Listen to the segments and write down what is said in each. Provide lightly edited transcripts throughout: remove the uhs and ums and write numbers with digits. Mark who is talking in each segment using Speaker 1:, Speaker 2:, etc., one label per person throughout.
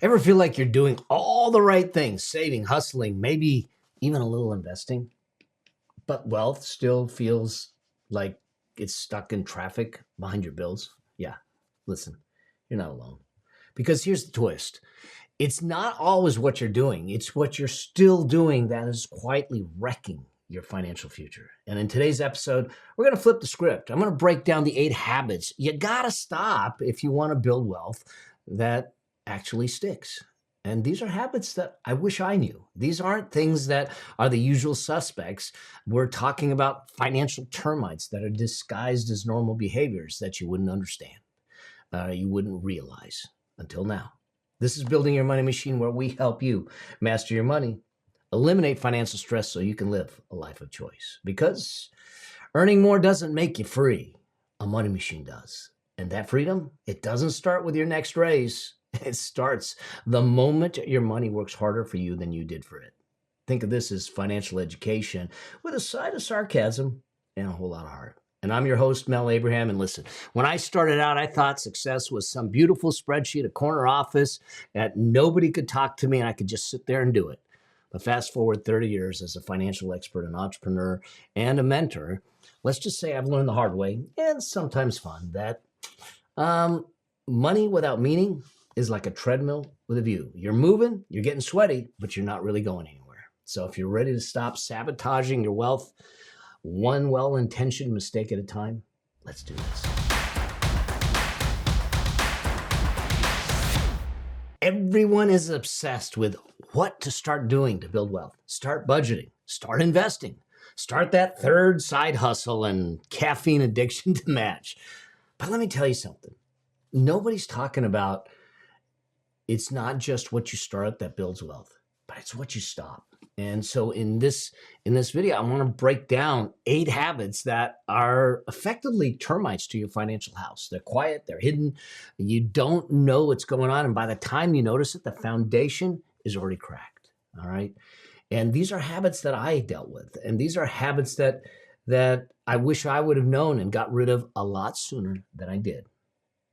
Speaker 1: Ever feel like you're doing all the right things, saving, hustling, maybe even a little investing, but wealth still feels like it's stuck in traffic behind your bills? Yeah, listen, you're not alone. Because here's the twist. It's not always what you're doing. It's what you're still doing that is quietly wrecking your financial future. And in today's episode, we're going to flip the script. I'm going to break down the 8 habits you got to stop if you want to build wealth that actually sticks. And these are habits that I wish I knew. These aren't things that are the usual suspects. We're talking about financial termites that are disguised as normal behaviors that you wouldn't understand, you wouldn't realize until now. This is Building Your Money Machine, where we help you master your money, eliminate financial stress so you can live a life of choice. Because earning more doesn't make you free. A money machine does. And that freedom, it doesn't start with your next raise. It starts the moment your money works harder for you than you did for it. Think of this as financial education with a side of sarcasm and a whole lot of heart. And I'm your host, Mel Abraham. And listen, when I started out, I thought success was some beautiful spreadsheet, a corner office that nobody could talk to me and I could just sit there and do it. But fast forward 30 years as a financial expert, an entrepreneur, and a mentor, let's just say I've learned the hard way, and sometimes fun, that money without meaning is like a treadmill with a view. You're moving, you're getting sweaty, but you're not really going anywhere. So if you're ready to stop sabotaging your wealth, one well-intentioned mistake at a time, let's do this. Everyone is obsessed with what to start doing to build wealth. Start budgeting, start investing, start that third side hustle and caffeine addiction to match. But let me tell you something. Nobody's talking about it's not just what you start that builds wealth, but it's what you stop. And so in this video, I want to break down 8 habits that are effectively termites to your financial house. They're quiet, they're hidden, you don't know what's going on. And by the time you notice it, the foundation is already cracked. All right. And these are habits that I dealt with. And these are habits that I wish I would have known and got rid of a lot sooner than I did.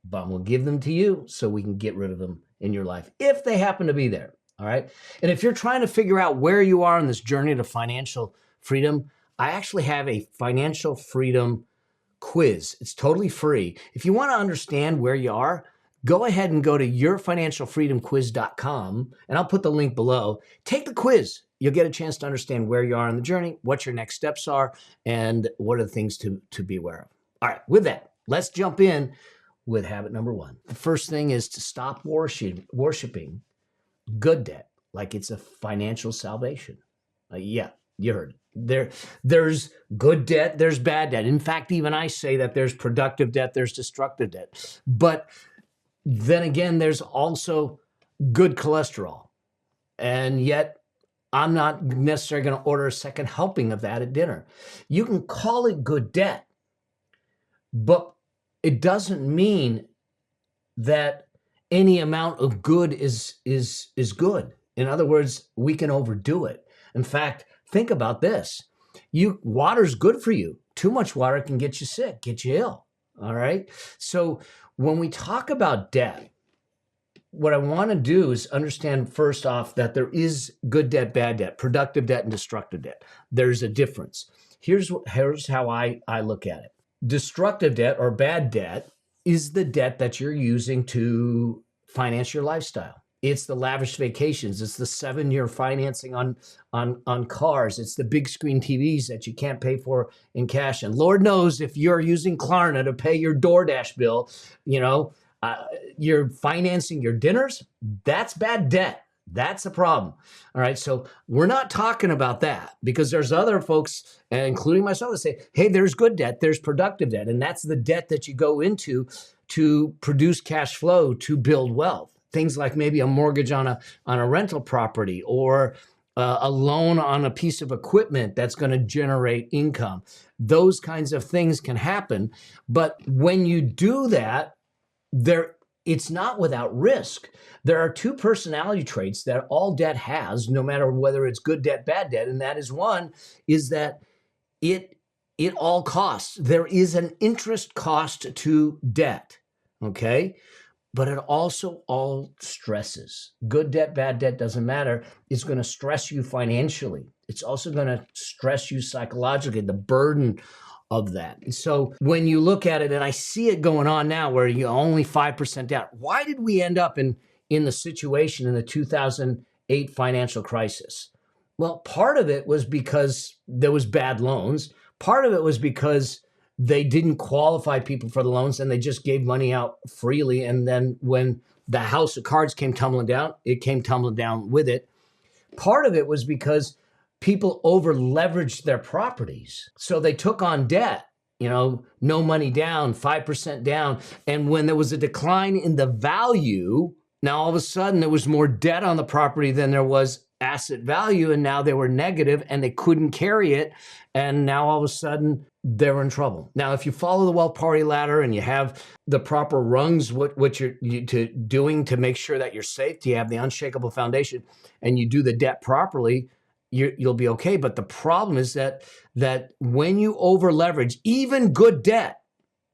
Speaker 1: But I'm going to give them to you so we can get rid of them in your life if they happen to be there. All right. And if you're trying to figure out where you are in this journey to financial freedom, I actually have a financial freedom quiz. It's totally free. If you want to understand where you are, go ahead and go to yourfinancialfreedomquiz.com, and I'll put the link below. Take the quiz. You'll get a chance to understand where you are in the journey, what your next steps are, and what are the things to be aware of. All right. With that, let's jump in with habit number 1. The first thing is to stop worshiping good debt like it's a financial salvation. Yeah, you heard it. There's good debt, there's bad debt. In fact, even I say that there's productive debt, there's destructive debt. But then again, there's also good cholesterol. And yet, I'm not necessarily going to order a second helping of that at dinner. You can call it good debt, but it doesn't mean that any amount of good is good. In other words, we can overdo it. In fact, think about this. Water's good for you. Too much water can get you sick, get you ill. All right. So when we talk about debt, what I want to do is understand first off that there is good debt, bad debt, productive debt, and destructive debt. There's a difference. Here's how I look at it. Destructive debt or bad debt is the debt that you're using to finance your lifestyle. It's the lavish vacations. It's the 7-year financing on cars. It's the big screen TVs that you can't pay for in cash. And Lord knows if you're using Klarna to pay your DoorDash bill, you're financing your dinners. That's bad debt. That's a problem. All right. So we're not talking about that because there's other folks, including myself, that say, hey, there's good debt, there's productive debt. And that's the debt that you go into to produce cash flow to build wealth. Things like maybe a mortgage on a rental property or a loan on a piece of equipment that's going to generate income. Those kinds of things can happen. But when you do that, it's not without risk. There are 2 personality traits that all debt has, no matter whether it's good debt, bad debt. And that is one, is that it all costs. There is an interest cost to debt, okay? but it also all stresses. Good debt, bad debt, doesn't matter. It's going to stress you financially. It's also going to stress you psychologically, the burden of that. And so when you look at it, and I see it going on now where you're only 5% down, why did we end up in the situation in the 2008 financial crisis? Well, part of it was because there was bad loans. Part of it was because they didn't qualify people for the loans and they just gave money out freely. And then when the house of cards came tumbling down, it came tumbling down with it. Part of it was because people over leveraged their properties. So they took on debt, no money down, 5% down. And when there was a decline in the value, now all of a sudden there was more debt on the property than there was asset value. And now they were negative and they couldn't carry it. And now all of a sudden they're in trouble. Now, if you follow the wealth parity ladder and you have the proper rungs, what you're doing to make sure that you're safe, you have the unshakable foundation, and you do the debt properly, you'll be okay. But the problem is that when you over leverage even good debt,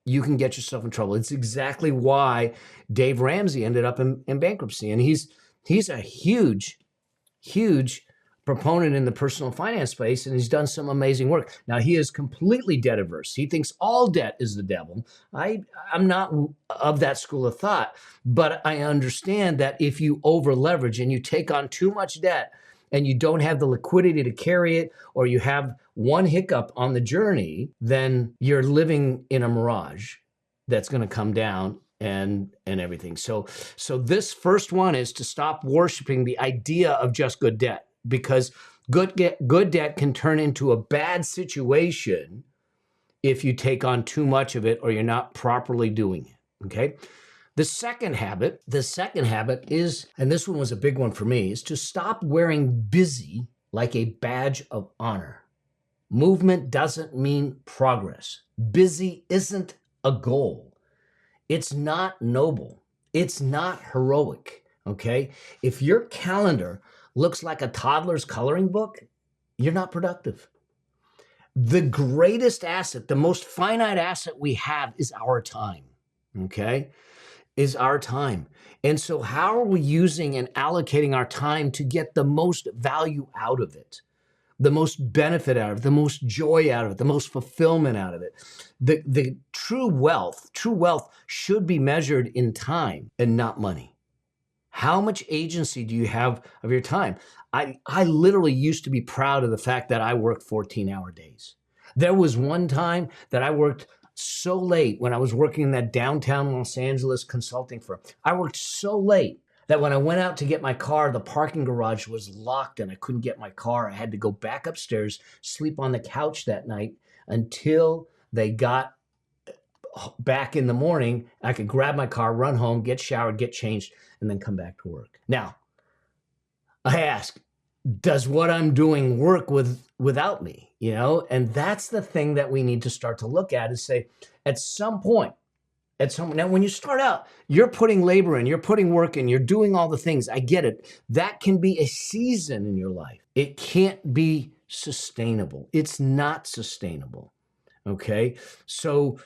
Speaker 1: you can get yourself in trouble. It's exactly why Dave Ramsey ended up in bankruptcy. And he's a huge proponent in the personal finance space, and he's done some amazing work. Now, he is completely debt averse. He thinks all debt is the devil. I'm not of that school of thought, but I understand that if you over leverage and you take on too much debt and you don't have the liquidity to carry it, or you have one hiccup on the journey, then you're living in a mirage that's going to come down and everything. So this first one is to stop worshiping the idea of just good debt, because good debt can turn into a bad situation if you take on too much of it or you're not properly doing it, okay? The second habit is, and this one was a big one for me, is to stop wearing busy like a badge of honor. Movement doesn't mean progress. Busy isn't a goal. It's not noble. It's not heroic, okay? If your calendar looks like a toddler's coloring book, you're not productive. The greatest asset, the most finite asset we have is our time, okay? Is our time. And so how are we using and allocating our time to get the most value out of it, the most benefit out of it, the most joy out of it, the most fulfillment out of it? The true wealth should be measured in time and not money. How much agency do you have of your time? I literally used to be proud of the fact that I worked 14-hour days. There was one time that I worked so late when I was working in that downtown Los Angeles consulting firm. I worked so late that when I went out to get my car, the parking garage was locked and I couldn't get my car. I had to go back upstairs, sleep on the couch that night until they got back in the morning. I could grab my car, run home, get showered, get changed, and then come back to work. Now, I ask, does what I'm doing work without me? And that's the thing that we need to start to look at, is say, at some point, now when you start out, you're putting labor in, you're putting work in, you're doing all the things. I get it. That can be a season in your life. It can't be sustainable. It's not sustainable. Okay. So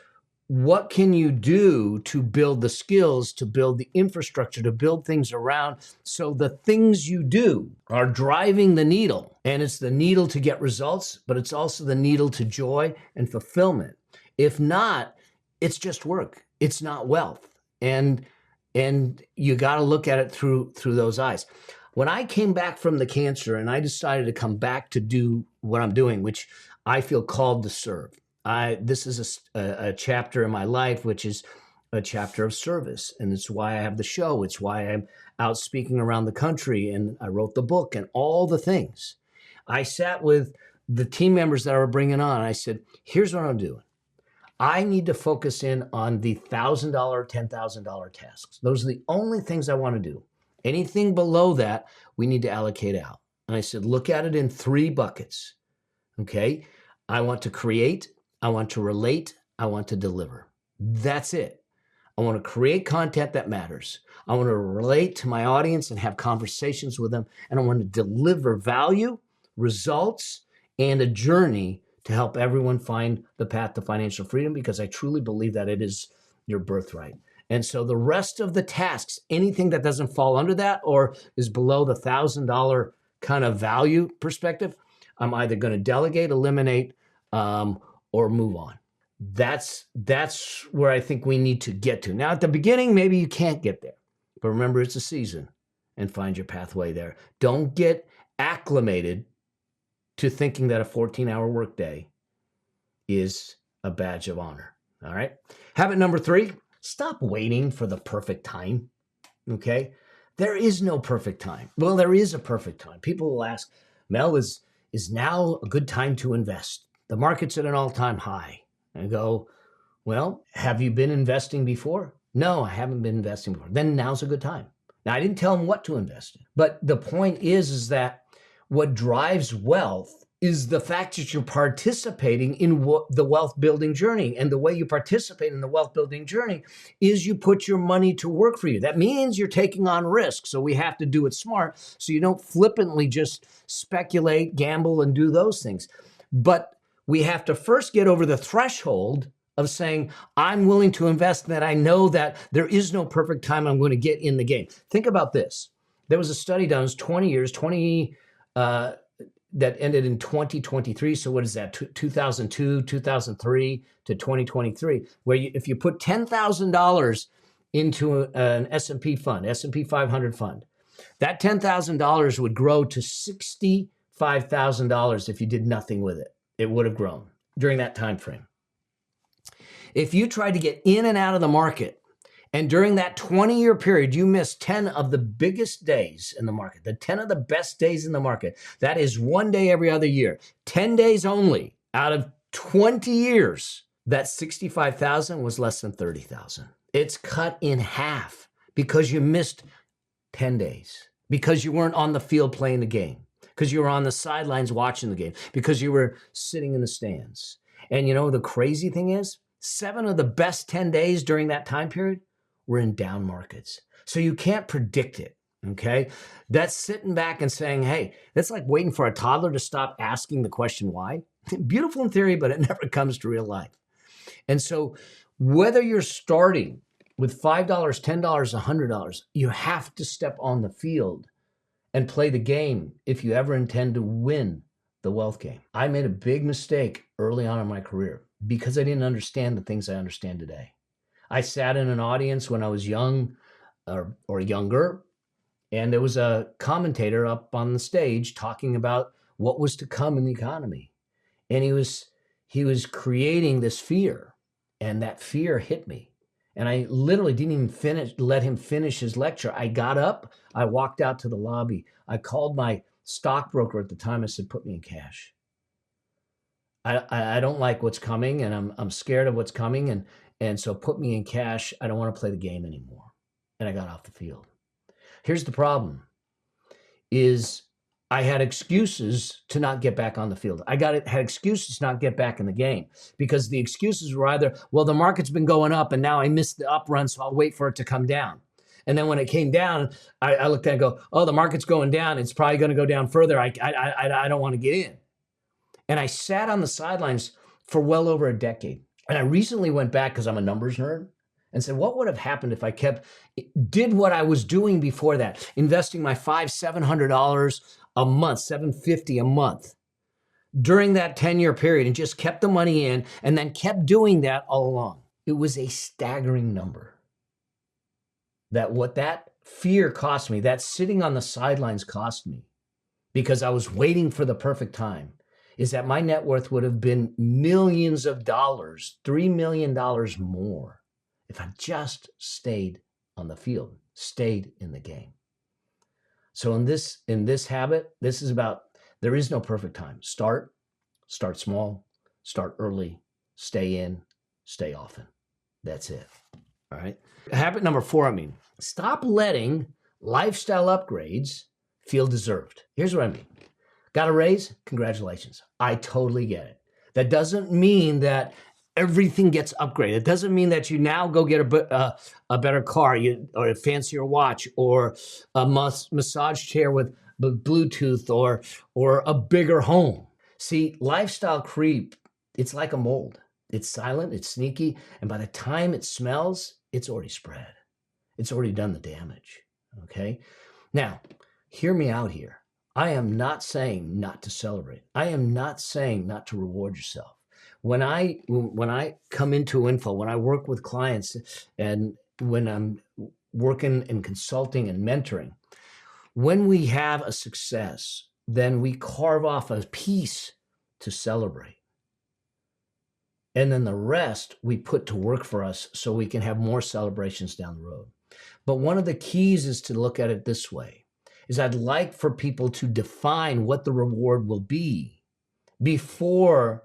Speaker 1: what can you do to build the skills, to build the infrastructure, to build things around so the things you do are driving the needle? And it's the needle to get results, but it's also the needle to joy and fulfillment. If not, it's just work. It's not wealth. And you got to look at it through those eyes. When I came back from the cancer and I decided to come back to do what I'm doing, which I feel called to serve. This is a chapter in my life, which is a chapter of service. And it's why I have the show. It's why I'm out speaking around the country. And I wrote the book and all the things. I sat with the team members that I were bringing on. I said, here's what I'm doing. I need to focus in on the $1,000, $10,000 tasks. Those are the only things I want to do. Anything below that, we need to allocate out. And I said, look at it in 3 buckets. Okay. I want to create. I want to relate. I want to deliver. That's it. I want to create content that matters. I want to relate to my audience and have conversations with them. And I want to deliver value, results, and a journey to help everyone find the path to financial freedom, because I truly believe that it is your birthright. And so the rest of the tasks, anything that doesn't fall under that or is below the $1,000 kind of value perspective, I'm either going to delegate, eliminate, or move on. That's where I think we need to get to. Now, at the beginning, maybe you can't get there, but remember, it's a season, and find your pathway there. Don't get acclimated to thinking that a 14-hour workday is a badge of honor. All right. Habit number 3, stop waiting for the perfect time. Okay. There is no perfect time. Well, there is a perfect time. People will ask, Mel, is now a good time to invest? The market's at an all-time high. I go, well, have you been investing before? No, I haven't been investing before. Then now's a good time. Now, I didn't tell them what to invest in, but the point is that what drives wealth is the fact that you're participating in the wealth building journey. And the way you participate in the wealth building journey is you put your money to work for you. That means you're taking on risk. So we have to do it smart so you don't flippantly just speculate, gamble, and do those things. But we have to first get over the threshold of saying, I'm willing to invest, that I know that there is no perfect time I'm going to get in the game. Think about this. There was a study done, it was 20 years, that ended in 2023. So what is that? 2002, 2003 to 2023, where if you put $10,000 into an S&P fund, S&P 500 fund, that $10,000 would grow to $65,000 if you did nothing with it. It would have grown during that time frame. If you tried to get in and out of the market, and during that 20-year period, you missed 10 of the biggest days in the market, the 10 of the best days in the market. That is one day every other year, 10 days only out of 20 years. That 65,000 was less than 30,000. It's cut in half because you missed 10 days, because you weren't on the field playing the game, because you were on the sidelines watching the game, because you were sitting in the stands. And you know, the crazy thing is, 7 of the best 10 days during that time period were in down markets. So you can't predict it, okay? That's sitting back and saying, hey, that's like waiting for a toddler to stop asking the question why. Beautiful in theory, but it never comes to real life. And so whether you're starting with $5, $10, $100, you have to step on the field and play the game if you ever intend to win the wealth game. I made a big mistake early on in my career because I didn't understand the things I understand today. I sat in an audience when I was young or younger, and there was a commentator up on the stage talking about what was to come in the economy. And he was creating this fear, and that fear hit me. And I literally didn't even let him finish his lecture. I got up, I walked out to the lobby. I called my stockbroker at the time. I said, put me in cash. I don't like what's coming, and I'm scared of what's coming. And so put me in cash. I don't want to play the game anymore. And I got off the field. Here's the problem is I had excuses to not get back on the field. Had excuses to not get back in the game because the excuses were either, well, the market's been going up and now I missed the up run, so I'll wait for it to come down. And then when it came down, I looked at it and go, oh, the market's going down. It's probably going to go down further. I don't want to get in. And I sat on the sidelines for well over a decade. And I recently went back because I'm a numbers nerd and said, what would have happened if I did what I was doing before that, investing my $700 a month, $750 a month during that 10-year period and just kept the money in and then kept doing that all along. It was a staggering number. What that fear cost me, that sitting on the sidelines cost me because I was waiting for the perfect time, is that my net worth would have been millions of dollars, $3 million more if I just stayed on the field, stayed in the game. So in this habit, this is about, there is no perfect time. Start small, start early, stay in, stay often. That's it. All right. Habit number 4, stop letting lifestyle upgrades feel deserved. Here's what I mean. Got a raise? Congratulations. I totally get it. That doesn't mean that everything gets upgraded. It doesn't mean that you now go get a better car or a fancier watch or a massage chair with Bluetooth or a bigger home. See, lifestyle creep, it's like a mold. It's silent, it's sneaky, and by the time it smells, it's already spread. It's already done the damage. Okay. Now, hear me out here. I am not saying not to celebrate. I am not saying not to reward yourself. When I come into info, when I work with clients, and when I'm working in consulting and mentoring, when we have a success, then we carve off a piece to celebrate. And then the rest we put to work for us so we can have more celebrations down the road. But one of the keys is to look at it this way, is I'd like for people to define what the reward will be before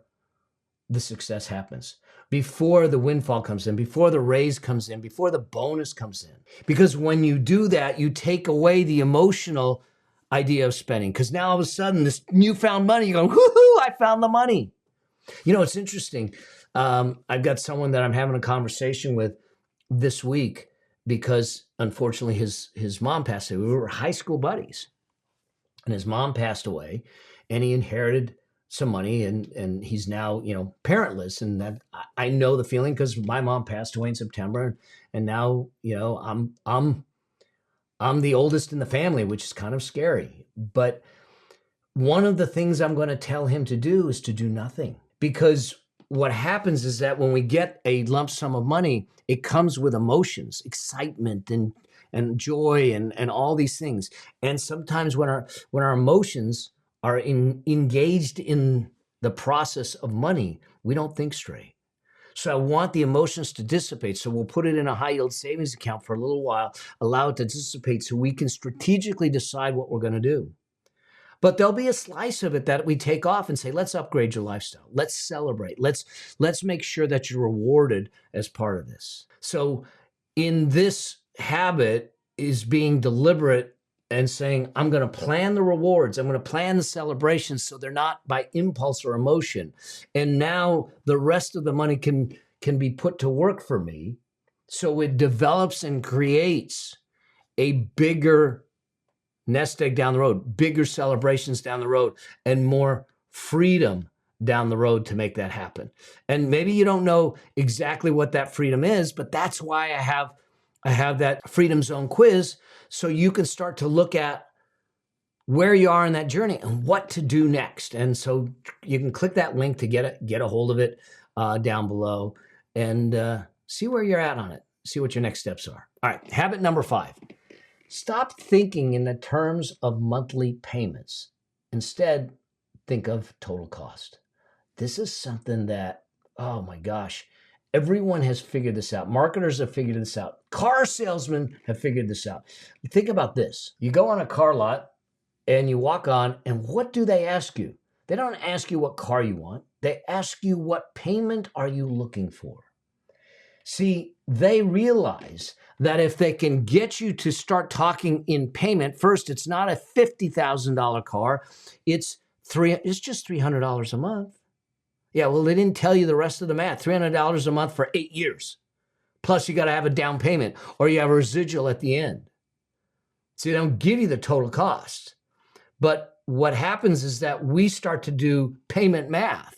Speaker 1: the success happens, before the windfall comes in, before the raise comes in, before the bonus comes in. Because when you do that, you take away the emotional idea of spending. Because now all of a sudden, this newfound money, you're going, whoo-hoo, I found the money. You know, it's interesting. I've got someone that I'm having a conversation with this week because unfortunately his mom passed away. We were high school buddies, and his mom passed away, and he inherited some money, and he's now, you know, parentless. And that I know the feeling because my mom passed away in September, and now, you know, I'm the oldest in the family, which is kind of scary. But one of the things I'm going to tell him to do is to do nothing, because what happens is that when we get a lump sum of money, it comes with emotions, excitement and joy and all these things. And sometimes when our emotions are engaged in the process of money, we don't think straight. So I want the emotions to dissipate. So we'll put it in a high yield savings account for a little while, allow it to dissipate so we can strategically decide what we're going to do. But there'll be a slice of it that we take off and say, let's upgrade your lifestyle. Let's celebrate. Let's make sure that you're rewarded as part of this. So in this habit is being deliberate and saying, I'm going to plan the rewards. I'm going to plan the celebrations so they're not by impulse or emotion. And now the rest of the money can be put to work for me. So it develops and creates a bigger nest egg down the road, bigger celebrations down the road, and more freedom down the road to make that happen. And maybe you don't know exactly what that freedom is, but that's why I have that Freedom Zone quiz, so you can start to look at where you are in that journey and what to do next. And so you can click that link to get a hold of it down below and see where you're at on it. See what your next steps are. All right, habit number 5. Stop thinking in the terms of monthly payments. Instead, think of total cost. This is something that, oh my gosh, everyone has figured this out. Marketers have figured this out. Car salesmen have figured this out. Think about this. You go on a car lot and you walk on, and what do they ask you? They don't ask you what car you want. They ask you what payment are you looking for. See, they realize that if they can get you to start talking in payment, first, it's not a $50,000 car. It's just $300 a month. Yeah, well, they didn't tell you the rest of the math. $300 a month for 8 years. Plus, you got to have a down payment or you have a residual at the end. So they don't give you the total cost. But what happens is that we start to do payment math.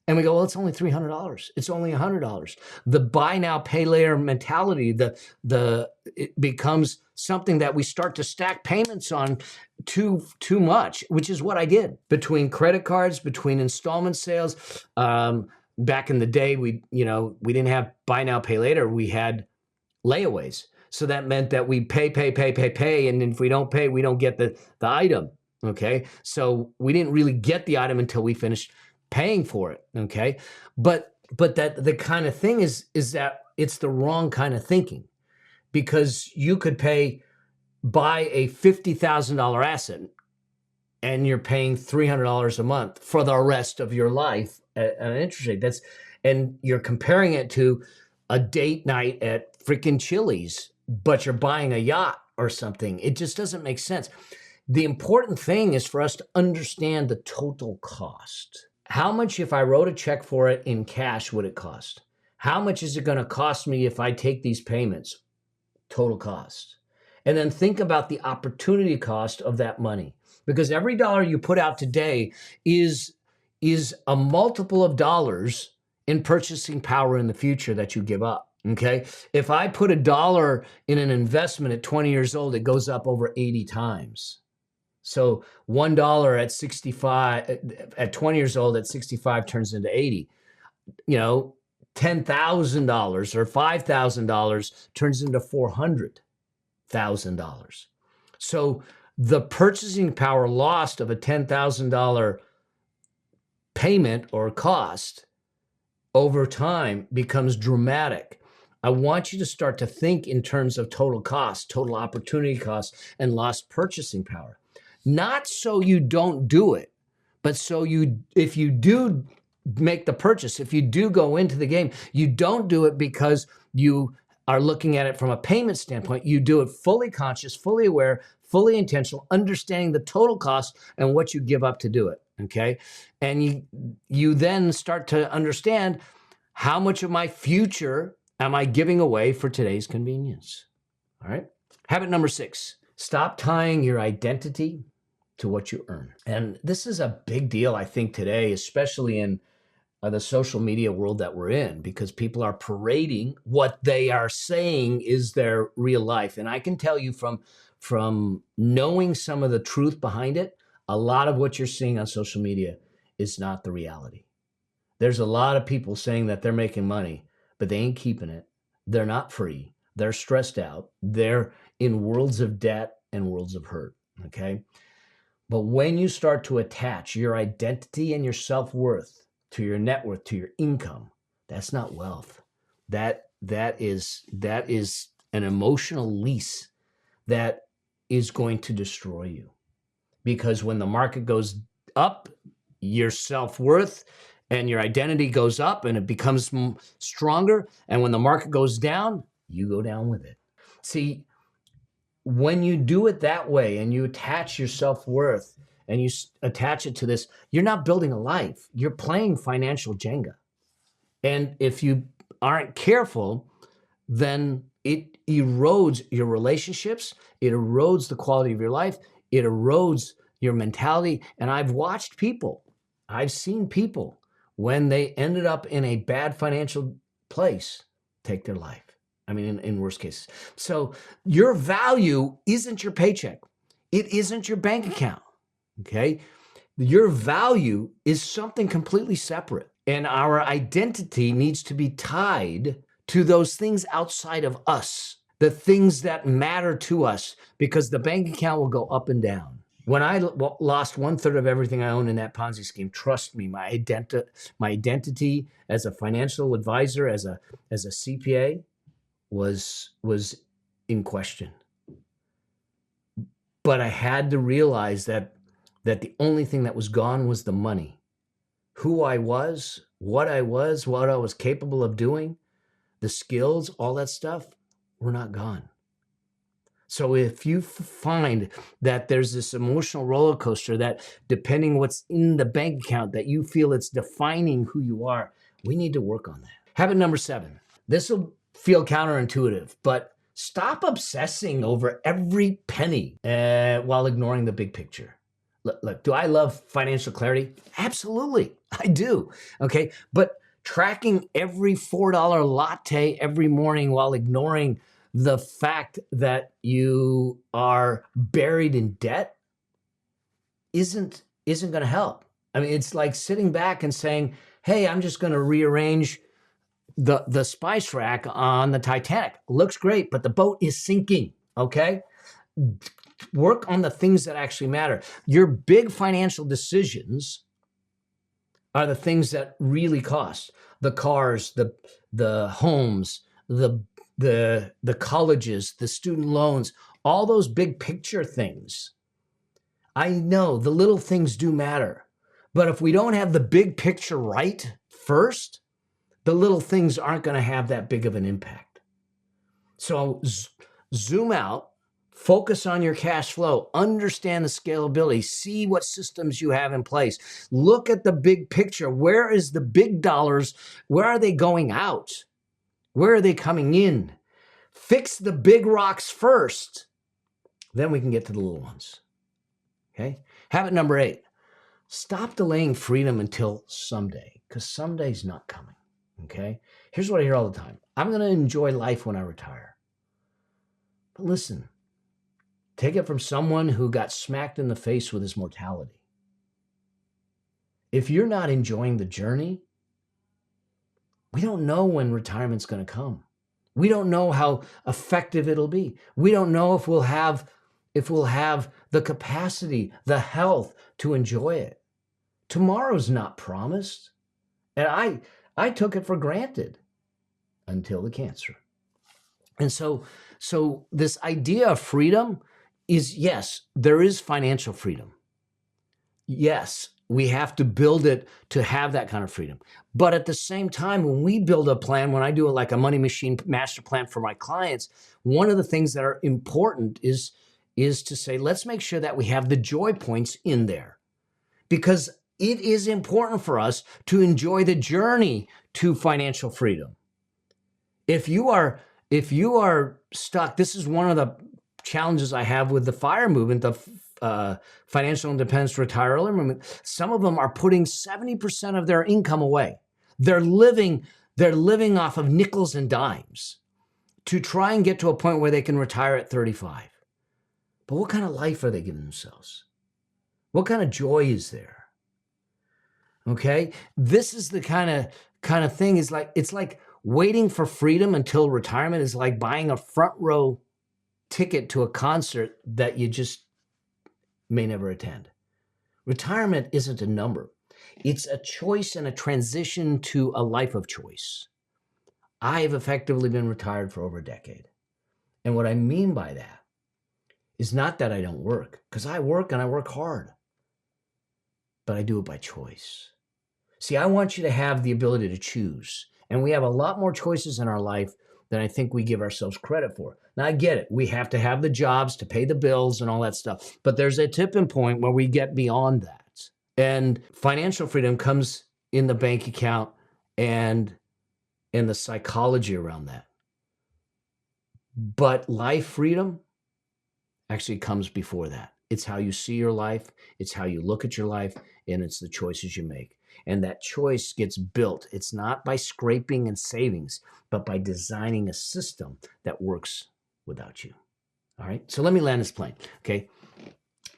Speaker 1: And we go, well, it's only $300. It's only $100. The buy now, pay later mentality, it becomes something that we start to stack payments on too much, which is what I did. Between credit cards, between installment sales, back in the day, we didn't have buy now, pay later. We had layaways. So that meant that we pay, and if we don't pay, we don't get the item. Okay, so we didn't really get the item until we finished paying for it. Okay, but that the kind of thing is that it's the wrong kind of thinking, because you could buy a $50,000 asset and you're paying $300 a month for the rest of your life at an interest rate. And you're comparing it to a date night at freaking Chili's, but you're buying a yacht or something. It just doesn't make sense. The important thing is for us to understand the total cost. How much, if I wrote a check for it in cash, would it cost? How much is it going to cost me if I take these payments? Total cost. And then think about the opportunity cost of that money. Because every dollar you put out today is a multiple of dollars in purchasing power in the future that you give up. Okay. If I put $1 in an investment at 20 years old, it goes up over 80 times. So $1 at 65, at 20 years old, at 65 turns into 80. You know, $10,000 or $5,000 turns into $400,000. So the purchasing power lost of a $10,000 payment or cost over time becomes dramatic. I want you to start to think in terms of total cost, total opportunity cost, and lost purchasing power. Not so you don't do it, but so if you do make the purchase, if you do go into the game, you don't do it because you are looking at it from a payment standpoint. You do it fully conscious, fully aware, fully intentional, understanding the total cost and what you give up to do it. Okay. And you then start to understand, how much of my future am I giving away for today's convenience? All right. Habit number 6, stop tying your identity to what you earn. And this is a big deal, I think, today, especially in the social media world that we're in, because people are parading what they are saying is their real life. And I can tell you from knowing some of the truth behind it, a lot of what you're seeing on social media is not the reality. There's a lot of people saying that they're making money, but they ain't keeping it. They're not free. They're stressed out. They're in worlds of debt and worlds of hurt. Okay. But when you start to attach your identity and your self-worth to your net worth, to your income, that's not wealth. That is an emotional lease that is going to destroy you. Because when the market goes up, your self-worth and your identity goes up and it becomes stronger. And when the market goes down, you go down with it. See, when you do it that way and you attach your self-worth and you attach it to this, you're not building a life. You're playing financial Jenga. And if you aren't careful, then it erodes your relationships. It erodes the quality of your life. It erodes your mentality. And I've seen people, when they ended up in a bad financial place, take their life. I mean, in worst cases. So your value isn't your paycheck. It isn't your bank account. Okay. Your value is something completely separate. And our identity needs to be tied to those things outside of us, the things that matter to us, because the bank account will go up and down. When I lost 1/3 of everything I owned in that Ponzi scheme, trust me, my identity as a financial advisor, as a CPA, was in question. But I had to realize that the only thing that was gone was the money. Who I was, what I was capable of doing, the skills, all that stuff were not gone. So if you find that there's this emotional roller coaster that, depending what's in the bank account, that you feel it's defining who you are, we need to work on that. Habit number 7. This will feel counterintuitive, but stop obsessing over every penny while ignoring the big picture. Look, do I love financial clarity? Absolutely, I do. Okay, but tracking every $4 latte every morning while ignoring the fact that you are buried in debt isn't going to help. I mean, it's like sitting back and saying, hey, I'm just going to rearrange the spice rack on the Titanic. Looks great, but the boat is sinking. Okay. Work on the things that actually matter. Your big financial decisions are the things that really cost. The cars, the homes, the colleges, the student loans, all those big picture things. I know the little things do matter, but if we don't have the big picture right first, the little things aren't going to have that big of an impact. So zoom out, focus on your cash flow, understand the scalability, see what systems you have in place. Look at the big picture. Where is the big dollars? Where are they going out? Where are they coming in? Fix the big rocks first. Then we can get to the little ones. Okay? Habit number 8. Stop delaying freedom until someday, because someday's not coming. Okay? Here's what I hear all the time. I'm going to enjoy life when I retire. But listen, take it from someone who got smacked in the face with his mortality. If you're not enjoying the journey, we don't know when retirement's going to come. We don't know how effective it'll be. We don't know if we'll have the capacity, the health to enjoy it. Tomorrow's not promised. And I took it for granted until the cancer. And so this idea of freedom is, yes, there is financial freedom. Yes, we have to build it to have that kind of freedom. But at the same time, when we build a plan, when I do like a money machine master plan for my clients, one of the things that are important is to say, let's make sure that we have the joy points in there, because it is important for us to enjoy the journey to financial freedom. If you are stuck, this is one of the challenges I have with the FIRE movement, the Financial Independence Retire Early movement. Some of them are putting 70% of their income away. They're living off of nickels and dimes to try and get to a point where they can retire at 35. But what kind of life are they giving themselves? What kind of joy is there? Okay, this is the kind of thing. Is like, it's like waiting for freedom until retirement is like buying a front row ticket to a concert that you just may never attend. Retirement isn't a number. It's a choice and a transition to a life of choice. I have effectively been retired for over a decade. And what I mean by that is not that I don't work, because I work and I work hard, but I do it by choice. See, I want you to have the ability to choose. And we have a lot more choices in our life than I think we give ourselves credit for. Now, I get it. We have to have the jobs to pay the bills and all that stuff. But there's a tipping point where we get beyond that. And financial freedom comes in the bank account and in the psychology around that. But life freedom actually comes before that. It's how you see your life. It's how you look at your life. And it's the choices you make. And that choice gets built. It's not by scraping and savings, but by designing a system that works without you. All right. So let me land this plane. Okay.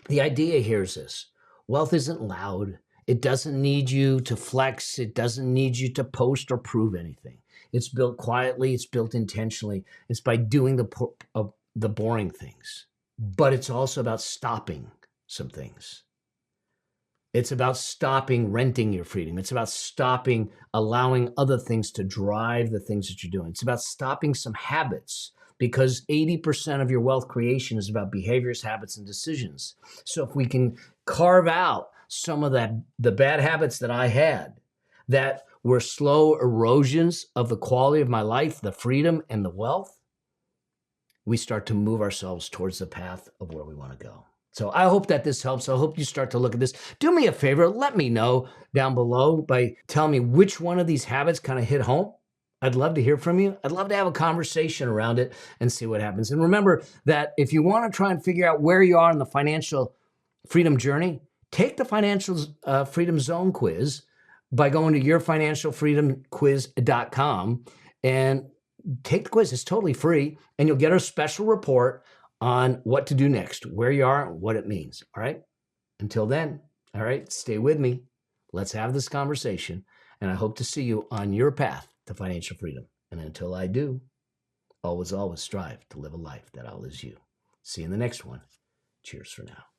Speaker 1: The idea here is this: wealth isn't loud. It doesn't need you to flex. It doesn't need you to post or prove anything. It's built quietly. It's built intentionally. It's by doing the boring things. But it's also about stopping some things. It's about stopping renting your freedom. It's about stopping allowing other things to drive the things that you're doing. It's about stopping some habits, because 80% of your wealth creation is about behaviors, habits, and decisions. So if we can carve out some of the bad habits that I had that were slow erosions of the quality of my life, the freedom and the wealth, we start to move ourselves towards the path of where we want to go. So I hope that this helps. I hope you start to look at this. Do me a favor. Let me know down below by telling me which one of these habits kind of hit home. I'd love to hear from you. I'd love to have a conversation around it and see what happens. And remember that if you want to try and figure out where you are in the financial freedom journey, take the Financial Freedom Zone quiz by going to yourfinancialfreedomquiz.com and take the quiz. It's totally free, and you'll get a special report on what to do next, where you are, and what it means. All right. Until then, all right, stay with me. Let's have this conversation. And I hope to see you on your path to financial freedom. And until I do, always strive to live a life that outlives you. See you in the next one. Cheers for now.